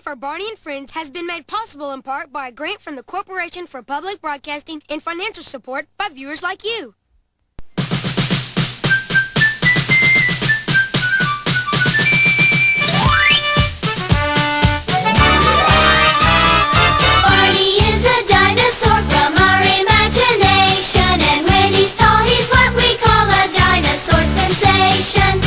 for Barney and Friends has been made possible in part by a grant from the Corporation for Public Broadcasting and financial support by viewers like you. Barney is a dinosaur from our imagination, and when he's tall, he's what we call a dinosaur sensation.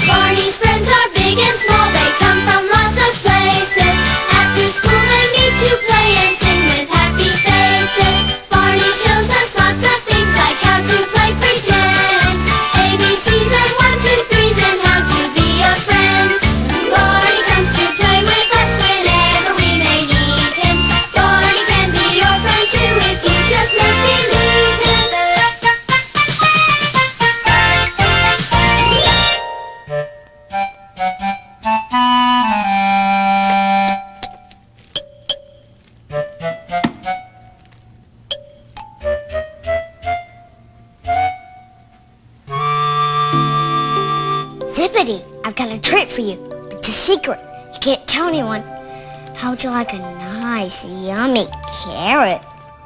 Barney's friends are big and small, they come from lots of places. After school they meet to play and sing with happy faces. Barney shows us lots of things like how to play pretend, ABCs and 1, 2, 3s and how to be a friend. Barney comes to play with us whenever we may need him. Barney can be your friend too if you just make believe him. Zippity, I've got a treat for you. It's a secret. You can't tell anyone. How would you like a nice, yummy carrot?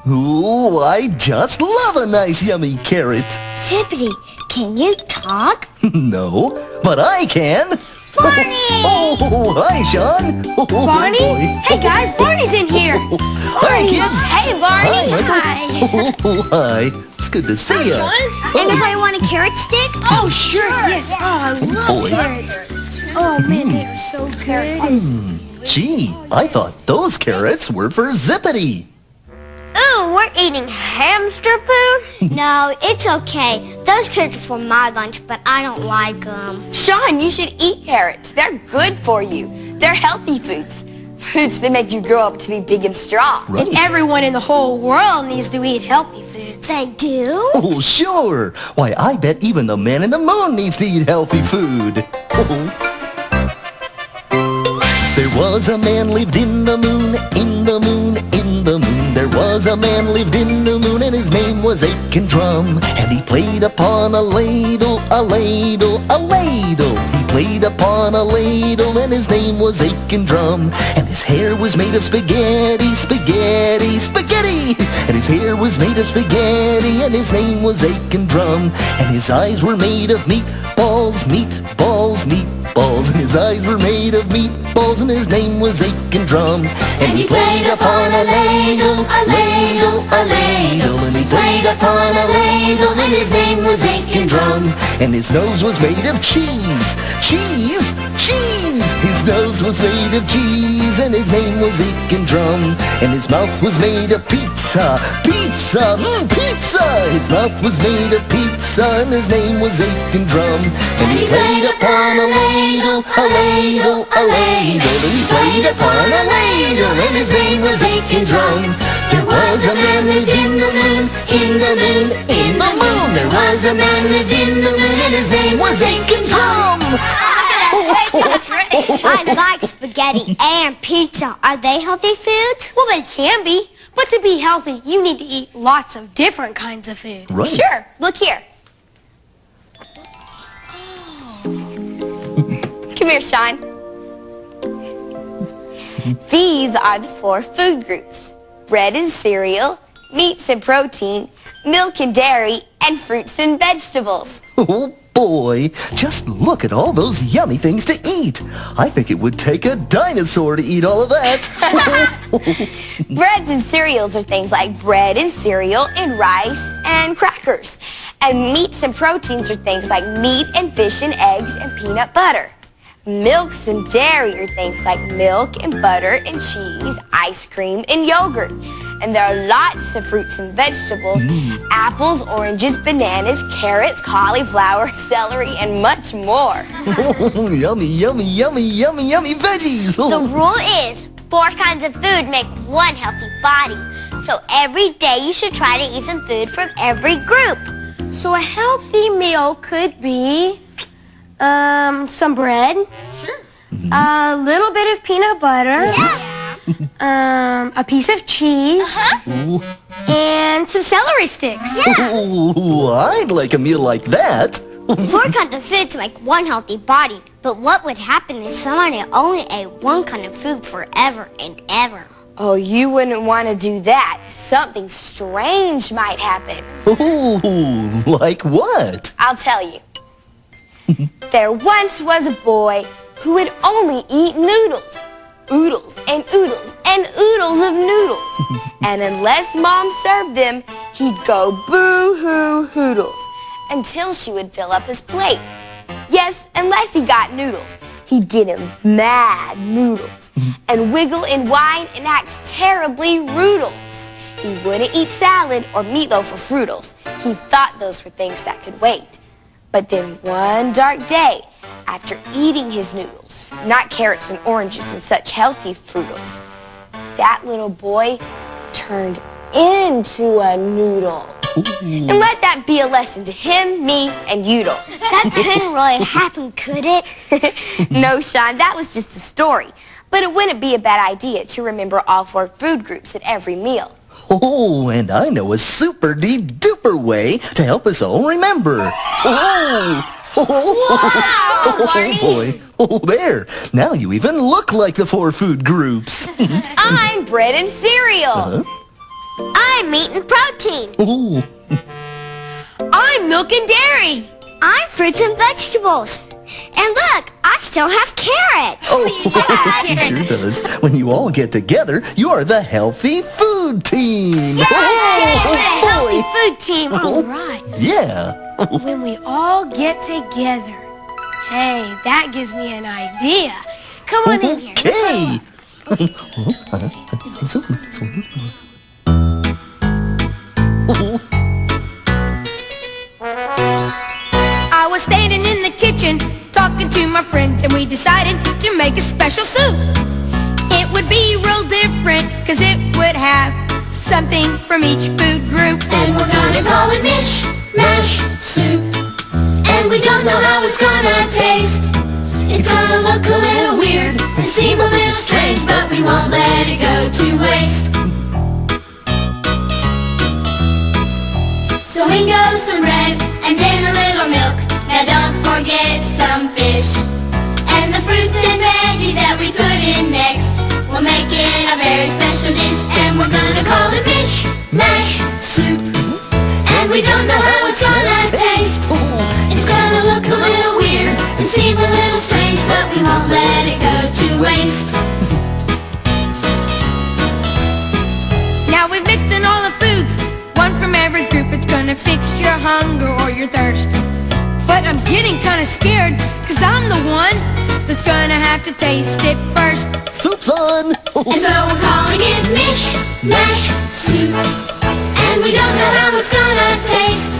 Ooh, I just love a nice yummy carrot. Zippity, can you talk? No, but I can. Barney! Oh, hi, Sean. Oh, Barney? boy. Hey guys, Barney's in here. Hi, kids. Hey, Barney! Hi, Michael. Oh, hi. It's good to see you. Anybody want a carrot stick? Oh, sure, yes. Oh, I love boy. carrots. Oh, man, they are so good. Gee, I thought those carrots were for Zippity. Ooh, we're eating hamster food? No, it's okay. Those carrots are for my lunch, but I don't like them. Sean, you should eat carrots. They're good for you. They're healthy foods. Foods that make you grow up to be big and strong. Right. And everyone in the whole world needs to eat healthy foods. They do? Oh, sure. Why, I bet even the man in the moon needs to eat healthy food. Oh. There was a man lived in the moon, in the moon, in the moon. There was a man lived in the moon, and his name was Aiken Drum. And he played upon a ladle, a ladle, a ladle. He played upon a ladle, and his name was Aiken Drum. And his hair was made of spaghetti, spaghetti, spaghetti. And his hair was made of spaghetti, and his name was Aiken Drum. And his eyes were made of meatballs, meatballs, meatballs. And his eyes were made of meatballs, and his name was Aiken Drum. And he played upon a ladle, a ladle, a ladle. And he played upon a ladle, and his name was Aiken Drum. And his nose was made of cheese, cheese, cheese. His nose was made of cheese, and his name was Aiken Drum. And his mouth was made of pizza, pizza, pizza. His mouth was made of pizza, and his name was Aiken Drum. And he played upon a ladle, a ladle, a ladle. And he played upon a ladle, and his name was Aiken Drum. There was a man lived in the moon, in the moon, in the moon. There was a man lived in the moon, and his name was Aiken Drum. I like spaghetti and pizza. Are they healthy foods? Well, they can be. But to be healthy, you need to eat lots of different kinds of food. Right. Sure, look here. Come here, Sean. These are the 4 food groups: bread and cereal, meats and protein, milk and dairy, and fruits and vegetables. Oh boy, just look at all those yummy things to eat. I think it would take a dinosaur to eat all of that. Breads and cereals are things like bread and cereal and rice and crackers. And meats and proteins are things like meat and fish and eggs and peanut butter. Milks and dairy are things like milk and butter and cheese, ice cream and yogurt. And there are lots of fruits and vegetables: apples, oranges, bananas, carrots, cauliflower, celery, and much more. Yummy, yummy, yummy, yummy, yummy veggies. The rule is 4 kinds of food make 1 healthy body. So every day you should try to eat some food from every group. So a healthy meal could be some bread. Sure. A little bit of peanut butter. Yeah. A piece of cheese. And some celery sticks. Ooh, I'd like a meal like that. 4 kinds of food to make one healthy body. But what would happen if someone only ate one kind of food forever and ever? Oh, you wouldn't want to do that. Something strange might happen. Ooh, like what? I'll tell you. There once was a boy who would only eat noodles. Oodles and oodles and oodles of noodles. And unless Mom served them, he'd go boo-hoo hoodles until she would fill up his plate. Yes, unless he got noodles. He'd get him mad noodles and wiggle and whine and act terribly roodles. He wouldn't eat salad or meatloaf or fruitles. He thought those were things that could wait. But then one dark day, after eating his noodles, not carrots and oranges and such healthy fruitles, that little boy turned into a noodle. And let that be a lesson to him, me, and Udall. That couldn't really happen, could it? No, Sean, that was just a story. But it wouldn't be a bad idea to remember all 4 food groups at every meal. Oh, and I know a super-de-duper way to help us all remember. Oh, Barney. boy. Oh, there. Now you even look like the 4 food groups. I'm bread and cereal. I'm meat and protein. Oh, I'm milk and dairy. I'm fruits and vegetables. And look, I still have carrots. it sure does. When you all get together, you are the healthy food team. Healthy food team. All right. Yeah. When we all get together. Hey, that gives me an idea. Come on in here. Okay. I was standing in the kitchen talking to my friends, and we decided to make a special soup. It would be real different, cause it would have something from each food group. And we're gonna call it Mish Mash Soup. And we don't know how it's gonna taste. It's gonna look a little weird and seem a little strange, but we won't let it go to waste. So in goes some bread and then a little milk. Now don't forget some fish. And the fruits and veggies that we put in next will make it a very special dish. And we're gonna call it Mish Mash Soup. And we don't know how it's gonna taste. It's gonna look a little weird and seem a little strange, but we won't let it go to waste. Now we've mixed in all the foods, one from every group. It's gonna fix your hunger or your thirst. But I'm getting kinda scared, cause I'm the one that's gonna have to taste it first. Soup's on. And so we're calling it Mish Mash Soup. And we don't know how it's gonna taste.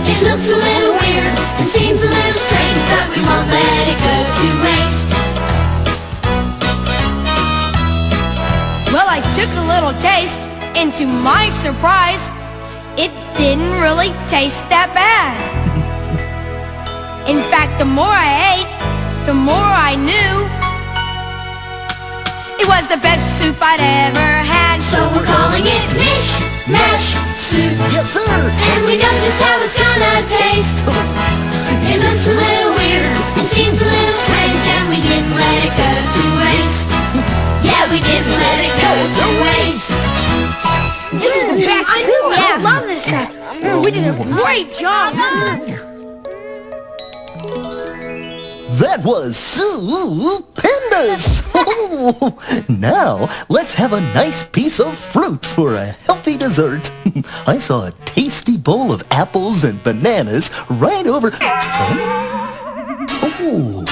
It looks a little weird and seems a little strange, but we won't let it go to waste. Well, I took a little taste, and to my surprise, it didn't really taste that bad. In fact, the more I ate, the more I knew it was the best soup I'd ever had. So we're calling it Mish Mash Soup. Yes, sir. And we know just how it's gonna taste. It looks a little weird and seems a little strange, and we didn't let it go to waste. Yeah, we didn't let it go to waste. This is the best soup. I love this stuff. We did a great job. That was stupendous! Now, let's have a nice piece of fruit for a healthy dessert. I saw a tasty bowl of apples and bananas right over... Oh,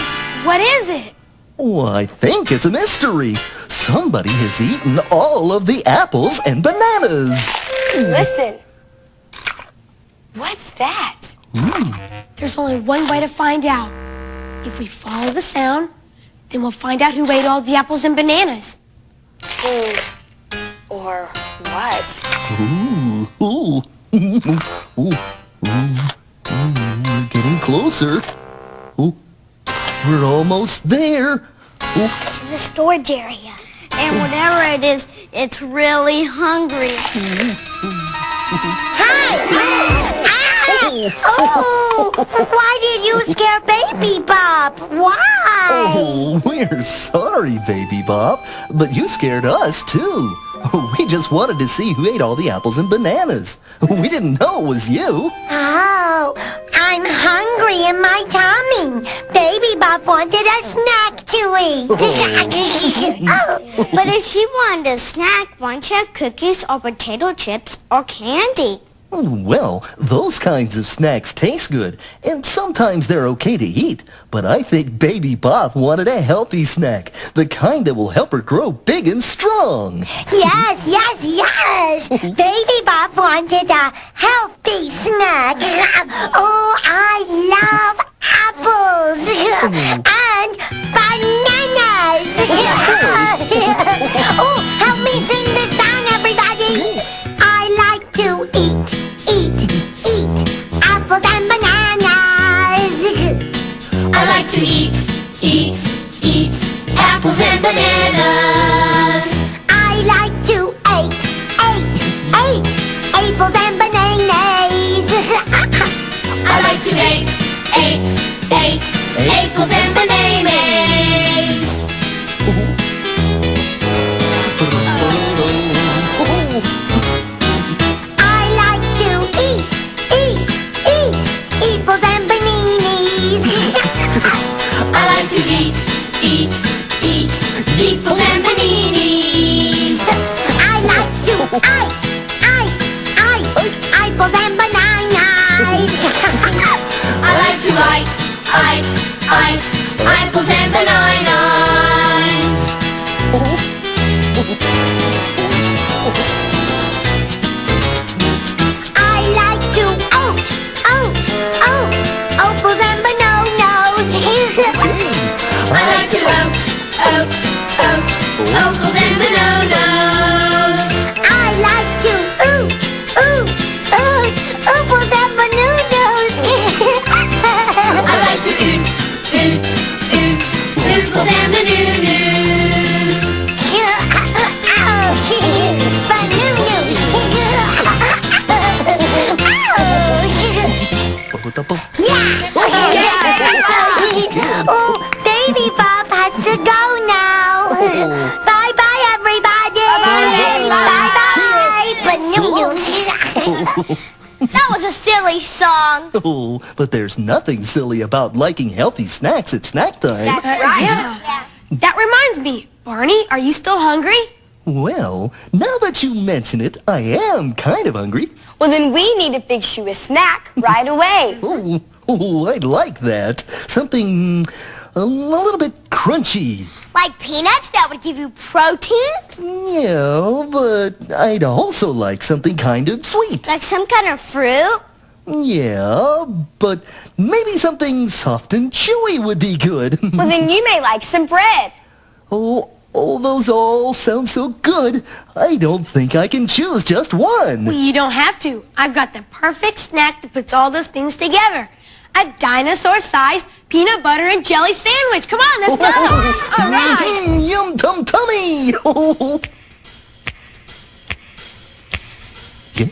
What is it? oh, I think it's a mystery. Somebody has eaten all of the apples and bananas. Listen. What's that? There's only one way to find out. If we follow the sound, then we'll find out who ate all the apples and bananas. Who or what? Ooh, ooh, ooh, we're getting closer. Ooh, we're almost there. Ooh, It's in the storage area. And whatever it is, it's really hungry. Oh, why did you scare Baby Bop? Why? Oh, we're sorry, Baby Bop, but you scared us, too. We just wanted to see who ate all the apples and bananas. We didn't know it was you. Oh, I'm hungry in my tummy. Baby Bop wanted a snack to eat. Oh, but if she wanted a snack, why don't you have cookies or potato chips or candy? Well, those kinds of snacks taste good, and sometimes they're okay to eat. But I think Baby Bop wanted a healthy snack, the kind that will help her grow big and strong. Yes, yes, yes. Baby Bop wanted a healthy snack. Oh, I love apples and bananas. Oh, help me sing this song, everybody. I like to eat apples and bananas. I like to eat apples and bananas. I like to eat apples and bananas. I like to eat apples and bananas. I like to eat apples and bananas. I like to eat apples and bananas. I like to eat apples and bananas. I like to eat apples and bananas. I like to apples and bananas. I like to apples and bananas. I like to apples and bananas. I like to eat apples and bananas. Oh, Baby Bop has to go now. Bye-bye, everybody. Bye-bye. That was a silly song. Oh, but there's nothing silly about liking healthy snacks at snack time. Yeah. That reminds me, Barney, are you still hungry? Well, now that you mention it, I am kind of hungry. Well, then we need to fix you a snack right away. Oh, I'd like that. Something a little bit crunchy. Like peanuts that would give you protein? Yeah, but I'd also like something kind of sweet. Like some kind of fruit? Yeah, but maybe something soft and chewy would be good. Well, then you may like some bread. Oh, those all sound so good. I don't think I can choose just one. Well, you don't have to. I've got the perfect snack that puts all those things together. A dinosaur-sized peanut butter and jelly sandwich. Come on, let's go. All right. Yum tum tummy. Yeah.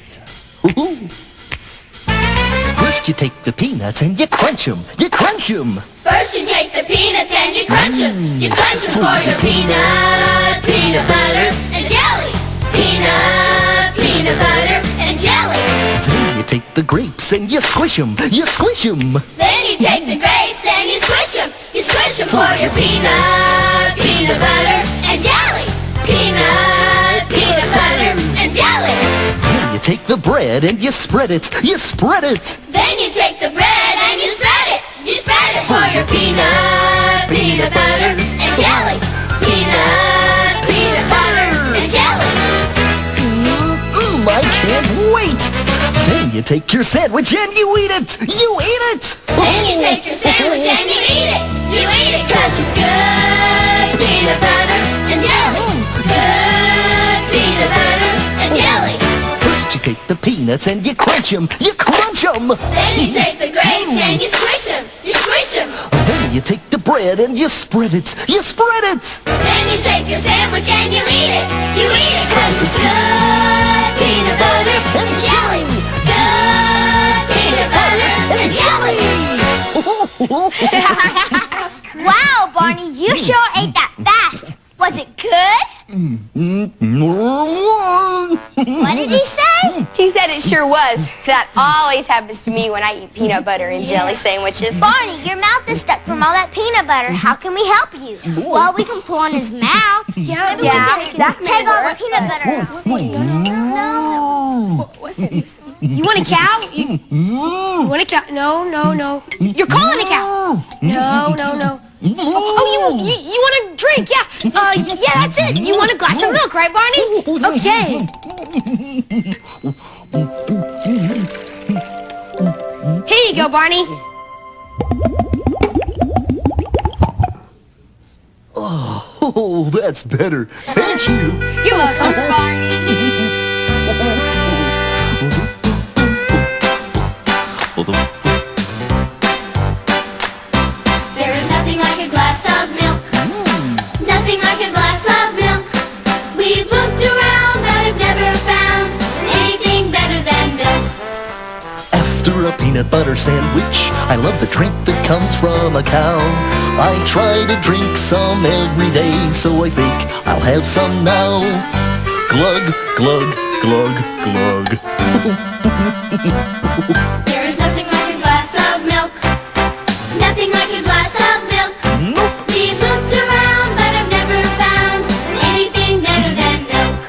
First you take the peanuts and you crunch them. You crunch them. First you take the peanuts and you crunch them. You crunch them for your peanut butter, and jelly. Peanut butter, and jelly. Then you take the grapes and you squish them. You squish them. Then you take the grapes and you squish them. You squish them for your peanut butter, and jelly. Peanut butter, and jelly. Then you take the bread and you spread it. You spread it. Then you take the bread and you spread it. You spread it for your peanut butter, and jelly. Peanut butter, and jelly. I can't wait. Then you take your sandwich and you eat it. You eat it. Then you take your sandwich and you eat it. You eat it 'cause it's good peanut butter and jelly. Good peanut butter and jelly. First you take the peanuts and you crunch them. You crunch them. Then you take the grapes and you squish them. You squish them. Then you take the bread and you spread it. You spread it. Then you take your sandwich and you eat it. You eat it 'cause it's good peanut butter and jelly. Good peanut butter and jelly! Wow, Barney, you sure ate that fast. Was it good? What did he say? He said it sure was. That always happens to me when I eat peanut butter and jelly sandwiches. Barney, your mouth is stuck from all that peanut butter. How can we help you? Well, we can pull on his mouth. Yeah, Take all the peanut butter out. What's it? You want a cow? You want a cow? No. You're calling a cow. No. Oh, you want a drink? Yeah. Yeah, that's it. You want a glass of milk, right, Barney? Okay. Here you go, Barney. Oh, that's better. Thank you. You're welcome, Barney. There is nothing like a glass of milk. Nothing like a glass of milk. We've looked around but have never found anything better than milk. After a peanut butter sandwich, I love the drink that comes from a cow. I try to drink some every day, so I think I'll have some now. Glug, glug, glug, glug. There is nothing like a glass of milk. Nothing like a glass of milk. We've looked around but have never found anything better than milk.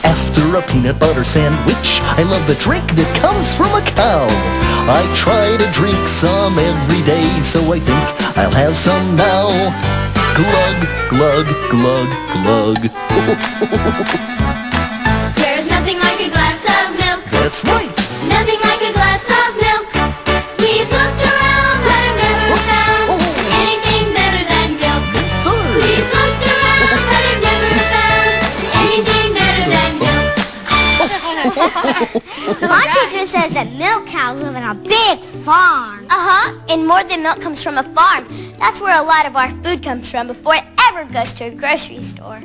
After a peanut butter sandwich, I love the drink that comes from a cow. I try to drink some every day, so I think I'll have some now. Glug, glug, glug, glug. There is nothing like a glass of milk. That's right. Nothing like a glass of milk. We've looked around but have never found anything better than milk. Sir. We've looked around but have never found anything better than milk. My teacher says that milk cows live in a big farm. And more than milk comes from a farm. That's where a lot of our food comes from before it ever goes to a grocery store.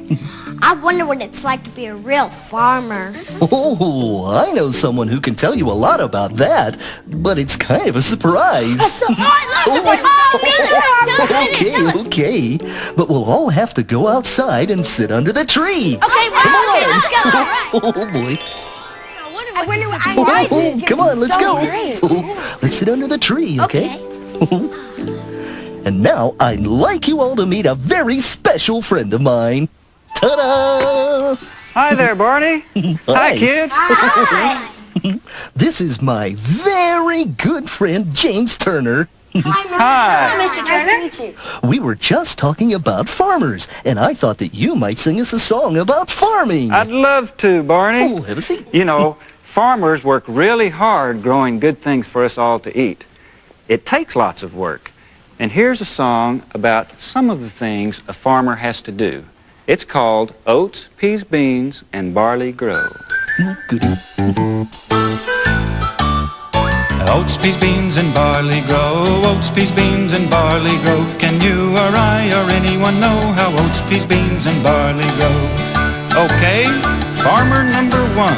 I wonder what it's like to be a real farmer. Oh, I know someone who can tell you a lot about that, but it's kind of a surprise. Okay. But we'll all have to go outside and sit under the tree. Okay, Come on. let's go. Oh, boy. I wonder what Oh, come on, let's go. great. Let's sit under the tree, okay? And now I'd like you all to meet a very special friend of mine. Ta-da! Hi there, Barney. Hi, kids. This is my very good friend, James Turner. Hi. Mr. Turner. Nice to meet you. We were just talking about farmers, and I thought that you might sing us a song about farming. I'd love to, Barney. Oh, have a seat. You know, farmers work really hard growing good things for us all to eat. It takes lots of work. And here's a song about some of the things a farmer has to do. It's called Oats, Peas, Beans, and Barley Grow. Goody. Oats, peas, beans, and barley grow. Oats, peas, beans, and barley grow. Can you or I or anyone know how oats, peas, beans, and barley grow? Okay, farmer number one.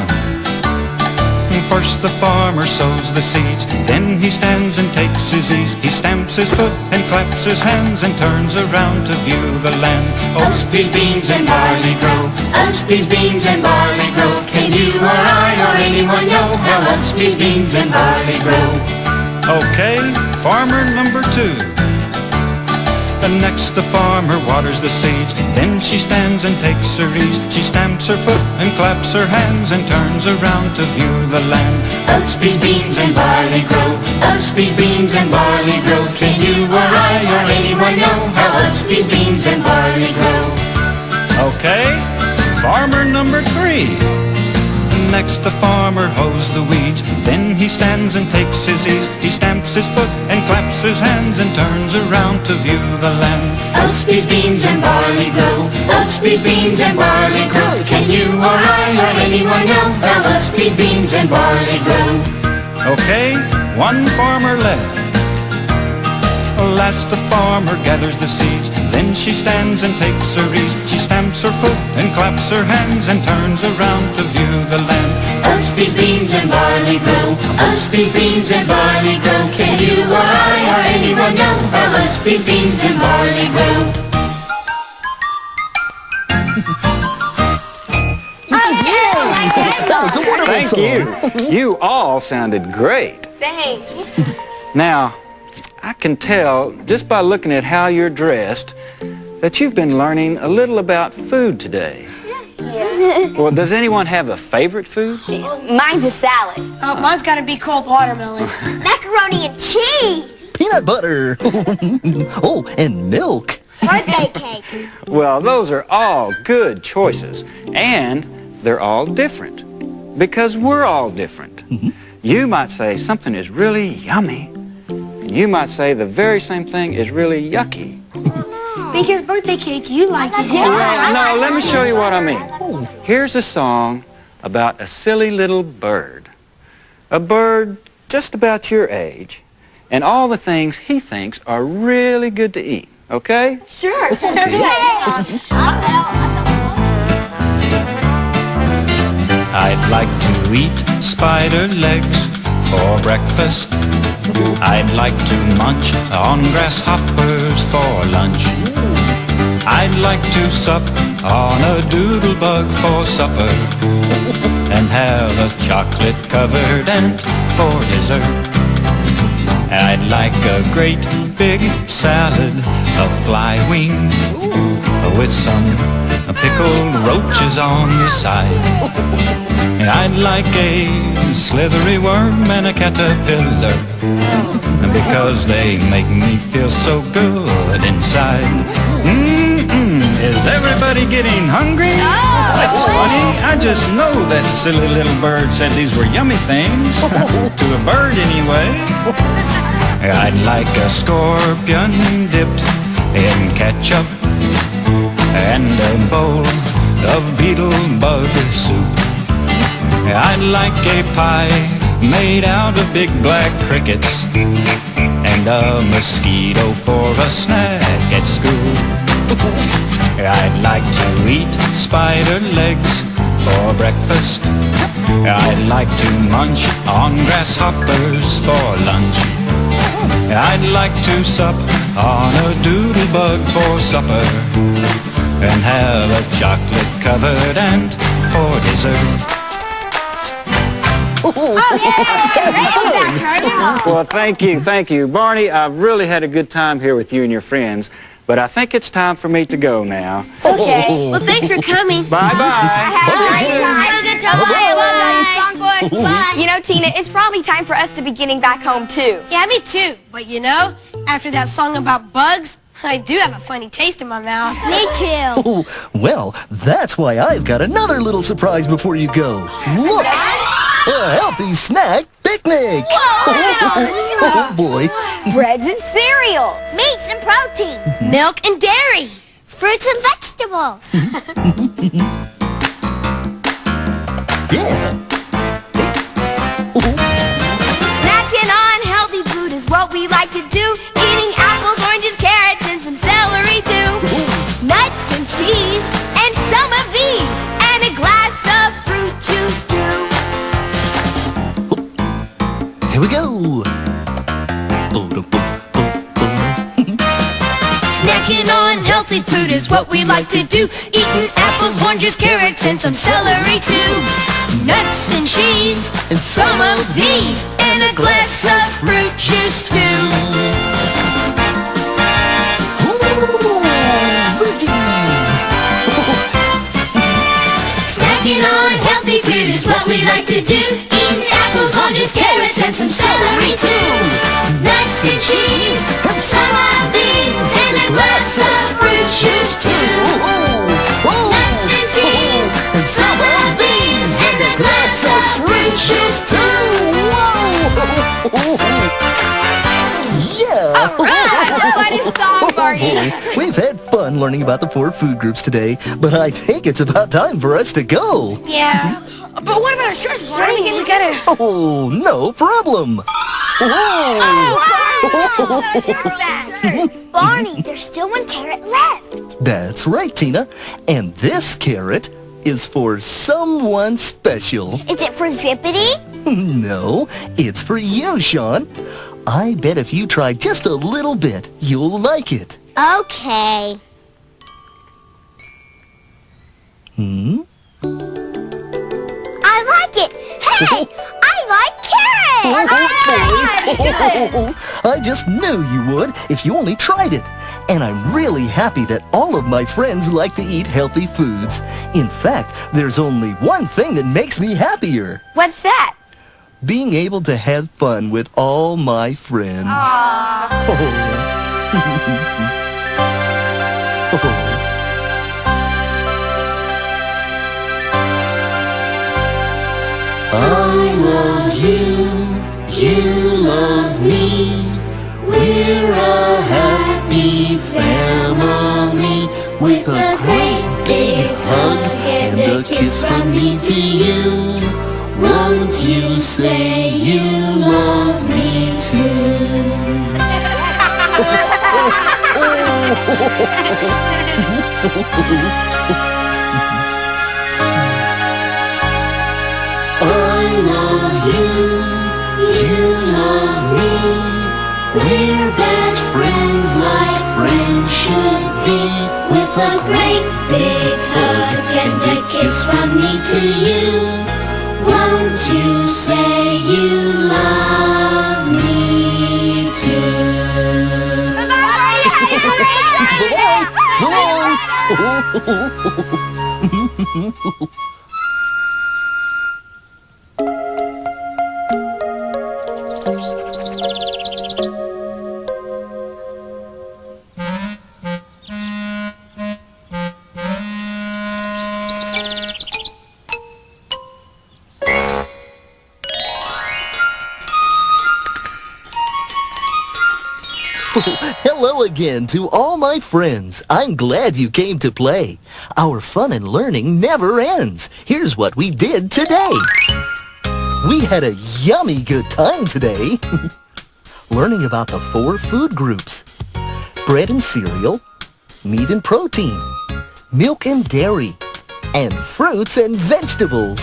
First the farmer sows the seeds, then he stands and takes his ease. He stamps his foot and claps his hands and turns around to view the land. Oats, peas, beans, and barley grow. Oats, peas, beans, and barley grow. Can you or I or anyone know how oats, peas, beans, and barley grow? Okay, farmer number two. And next the farmer waters the seeds, then she stands and takes her ease. She stamps her foot and claps her hands and turns around to view the land. Oats, peas, beans, and barley grow. Oats, peas, beans, and barley grow. Can you or I or anyone know how oats, peas, beans, and barley grow? Okay, farmer number three. Next the farmer hoes the weeds, then he stands and takes his ease. He stamps his foot and claps his hands and turns around to view the land. Oats, peas, beans, and barley grow. Oats, peas, beans, and barley grow. Can you or I or anyone know how oats, peas, beans, and barley grow? Okay, one farmer left. last the farmer gathers the seeds. Then she stands and takes her ease. She stamps her foot and claps her hands and turns around to view the land. Oats, peas, beans, and barley grow. Oats, peas, beans, and barley grow. Can you or I or anyone know how oats, peas, beans, and barley grow? That was a wonderful Thank song. you. You all sounded great. Thanks. Now, I can tell just by looking at how you're dressed that you've been learning a little about food today. Yeah. Well, does anyone have a favorite food? Mine's a salad. Oh, mine's got to be cold watermelon. Macaroni and cheese. Peanut butter. Oh, and milk. Birthday cake. Well, those are all good choices, and they're all different because we're all different. You might say something is really yummy, and you might say the very same thing is really yucky. Because birthday cake, you like it. Well, no, let me show you what I mean. Here's a song about a silly little bird. A bird just about your age, and all the things he thinks are really good to eat. Okay? Sure. I'd like to eat spider legs for breakfast. I'd like to munch on grasshoppers for lunch. I'd like to sup on a doodle bug for supper and have a chocolate-covered ant for dessert. I'd like a great big salad of fly wings with some pickled roaches on the side. And I'd like a slithery worm and a caterpillar because they make me feel so good inside. Is everybody getting hungry? That's funny. I just know that silly little bird said these were yummy things. To a bird anyway. I'd like a scorpion dipped in ketchup and a bowl of beetle bug soup. I'd like a pie made out of big black crickets and a mosquito for a snack at school. I'd like to eat spider legs for breakfast. I'd like to munch on grasshoppers for lunch. I'd like to sup on a doodle bug for supper and have a chocolate-covered ant for dessert. Well, thank you. Barney, I've really had a good time here with you and your friends, but I think it's time for me to go now. Okay. Well, thanks for coming. Bye-bye. Have a good time. Bye. Bye. You know, Tina, it's probably time for us to be getting back home, too. Yeah, me too. But you know, after that song about bugs, I do have a funny taste in my mouth. Me too. Oh, well, that's why I've got another little surprise before you go. Look! A healthy snack picnic! Oh, boy. Breads and cereals. Meats and protein. Milk and dairy. Fruits and vegetables. Yeah. Snacking on healthy food is what we like to do. Eating apples, oranges, carrots, and some celery too. Nuts and cheese, and some of these, and a glass of fruit juice too. Here we go. Snacking on healthy food is what we like to do. Eating apples, oranges, carrots, and some celery too. Nuts and cheese, and some of these, and a glass of fruit juice too. Snacking on healthy food is what we like to do. Eating apples, oranges, carrots, and some celery too. Nuts and cheese, and some of these, and a glass of fruit juice too. Nuts and cheese, and some of these, and a glass of fruit juice too. Yeah! What a song, Barney. We've had fun learning about the 4 food groups today, but I think it's about time for us to go. Yeah. But what about our shirts? Barney, we gotta... Oh, no problem. Whoa! Oh, still one carrot left. That's right, Tina. And this carrot is for someone special. Is it for Zippity? No, it's for you, Sean. I bet if you try just a little bit, you'll like it. Okay. I like it. Hey, I like carrots. I just knew you would if you only tried it. And I'm really happy that all of my friends like to eat healthy foods. In fact, there's only one thing that makes me happier. What's that? Being able to have fun with all my friends. I love you, you love me. We're a happy family with a great big hug and a kiss from me to you. Won't you say you love me too? I love you, you love me. We're best friends like friends should be. With a great big hug and a kiss from me to you. Won't you say you love me too? Bye-bye! So long! Hello again to all my friends. I'm glad you came to play. Our fun and learning never ends. Here's what we did today. We had a yummy good time today. Learning about the 4 food groups. Bread and cereal, meat and protein, milk and dairy, and fruits and vegetables.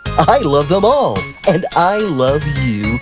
I love them all, and I love you.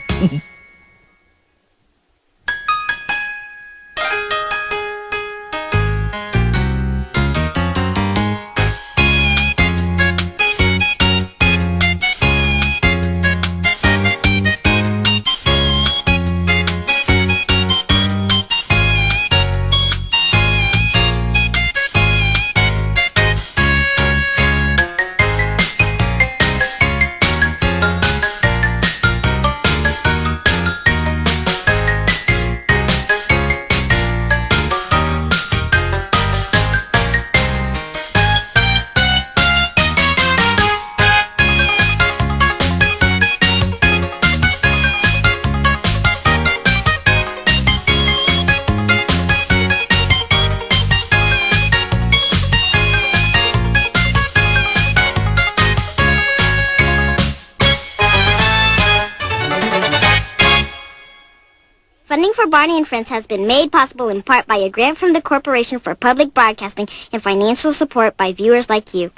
Funding for Barney and Friends has been made possible in part by a grant from the Corporation for Public Broadcasting and financial support by viewers like you.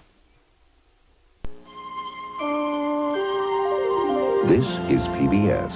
This is PBS.